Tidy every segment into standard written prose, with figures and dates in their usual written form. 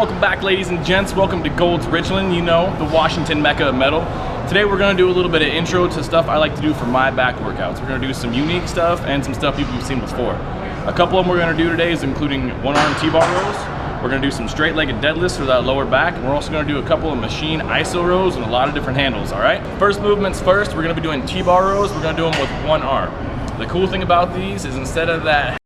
Welcome back, ladies and gents. Welcome to Gold's Richland, you know, the Washington Mecca of metal. Today we're gonna do a little bit of intro to stuff I like to do for my back workouts. We're gonna do some unique stuff and some stuff you've seen before. A couple of them we're gonna do today is including one-arm T-bar rows. We're gonna do some straight-legged deadlifts for that lower back. And we're also gonna do a couple of machine iso rows and a lot of different handles, all right? First movements first, we're gonna be doing T-bar rows. We're gonna do them with one arm. The cool thing about these is instead of that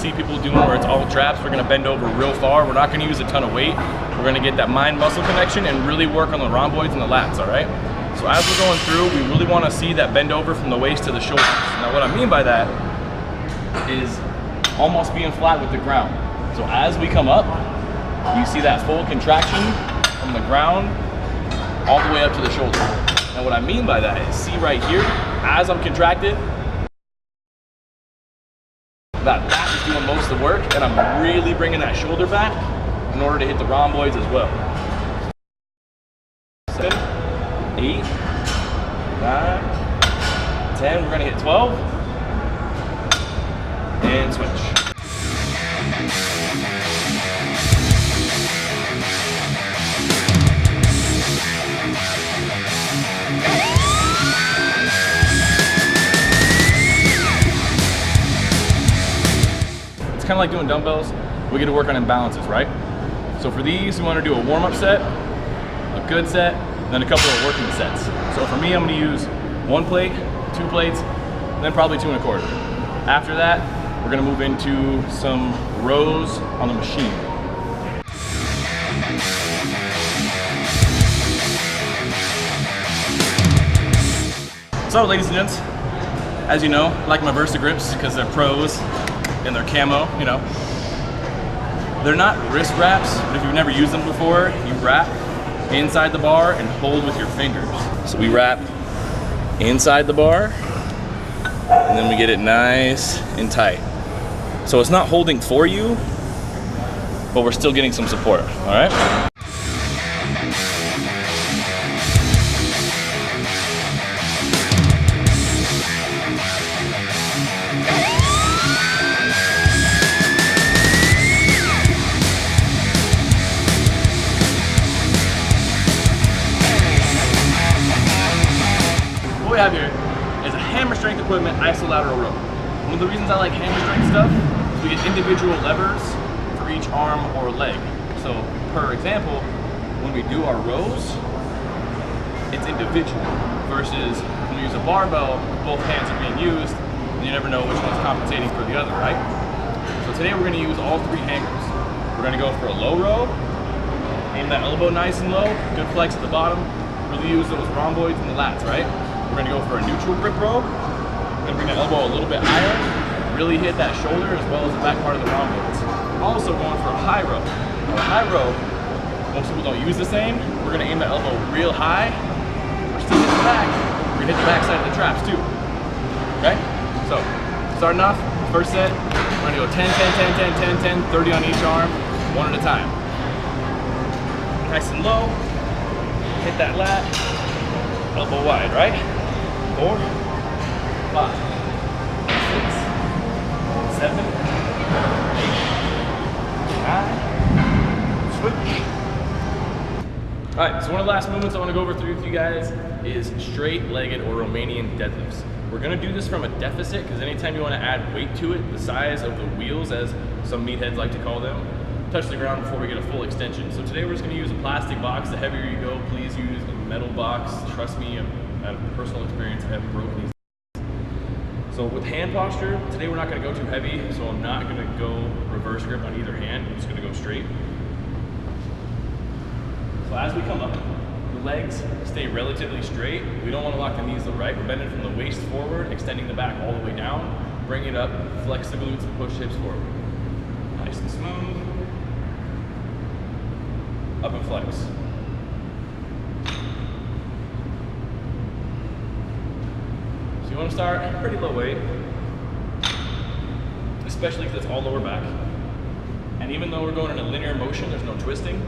see people doing where it's all traps, we're gonna bend over real far. We're not gonna use a ton of weight. We're gonna get that mind-muscle connection and really work on the rhomboids and the lats, all right? So as we're going through, we really wanna see that bend over from the waist to the shoulders. Now what I mean by that is almost being flat with the ground. So as we come up, you see that full contraction from the ground all the way up to the shoulder. Now what I mean by that is, see right here, as I'm contracted, that back is doing most of the work, and I'm really bringing that shoulder back in order to hit the rhomboids as well. 7, 8, 9, 10, we're gonna hit 12, and switch. It's kind of like doing dumbbells. We get to work on imbalances, right? So for these, we want to do a warm-up set, a good set, and then a couple of working sets. So for me, I'm going to use 1 plate, 2 plates, and then probably 2 1/4. After that, we're going to move into some rows on the machine. So ladies and gents, as you know, I like my Versa grips because they're pros and they're camo, you know. They're not wrist wraps, but if you've never used them before, you wrap inside the bar and hold with your fingers. So we wrap inside the bar, and then we get it nice and tight. So it's not holding for you, but we're still getting some support, all right? What we have here is a hammer strength equipment isolateral row. One of the reasons I like hammer strength stuff is we get individual levers for each arm or leg. So per example, when we do our rows, it's individual versus when we use a barbell, both hands are being used, and you never know which one's compensating for the other, right? So today we're gonna use all 3 hangers. We're gonna go for a low row, aim that elbow nice and low, good flex at the bottom, really use those rhomboids and the lats, right? We're gonna go for a neutral grip row. We're gonna bring the elbow a little bit higher, really hit that shoulder as well as the back part of the rhomboids. We're also going for a high row. Now, a high row, most people don't use the same. We're gonna aim the elbow real high. We're still hitting the back. We're gonna hit the back side of the traps too. Okay? So, starting off, first set, we're gonna go 10, 10, 10, 10, 10, 10, 30 on each arm, one at a time. Nice and low, hit that lat, elbow wide, right? 4, 5, 6, 7, 8, 9, switch. All right, so one of the last movements I want to go over through with you guys is straight-legged or Romanian deadlifts. We're gonna do this from a deficit because anytime you want to add weight to it, the size of the wheels, as some meatheads like to call them, touch the ground before we get a full extension. So today we're just gonna use a plastic box. The heavier you go, please use a metal box. Trust me, out of personal experience, I haven't broken these. So with hand posture, today we're not gonna go too heavy, so I'm not gonna go reverse grip on either hand. I'm just gonna go straight. So as we come up, the legs stay relatively straight. We don't wanna lock the knees to the right. We're bending from the waist forward, extending the back all the way down. Bring it up, flex the glutes, and push hips forward. Nice and smooth. Up and flex. You want to start pretty low weight, especially because it's all lower back. And even though we're going in a linear motion, there's no twisting.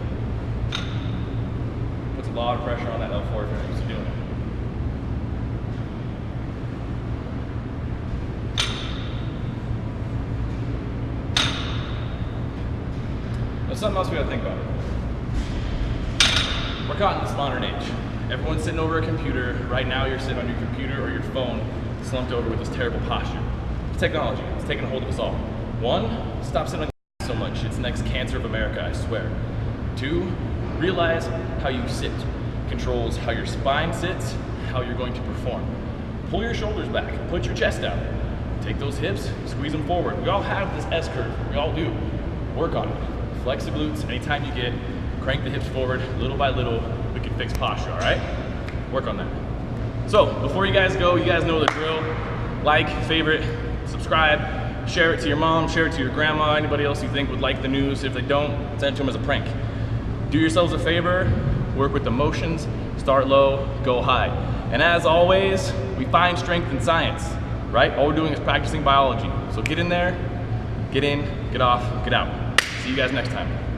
Puts a lot of pressure on that L4 if you're not used to doing it. something else we gotta think about. We're caught in this modern age. Everyone's sitting over a computer. Right now you're sitting on your computer or your phone, slumped over with this terrible posture. Technology, it's taking a hold of us all. One, stop sitting on your so much. It's the next cancer of America, I swear. Two, realize how you sit controls how your spine sits, how you're going to perform. Pull your shoulders back, put your chest out. Take those hips, squeeze them forward. We all have this S curve, we all do. Work on it. Flex the glutes anytime you get, crank the hips forward, little by little, we can fix posture, all right? Work on that. So, before you guys go, you guys know the drill. Like, favorite, subscribe, share it to your mom, share it to your grandma, anybody else you think would like the news. If they don't, send it to them as a prank. Do yourselves a favor, work with the motions, start low, go high. And as always, we find strength in science, right? All we're doing is practicing biology. So get in there, get in, get off, get out. See you guys next time.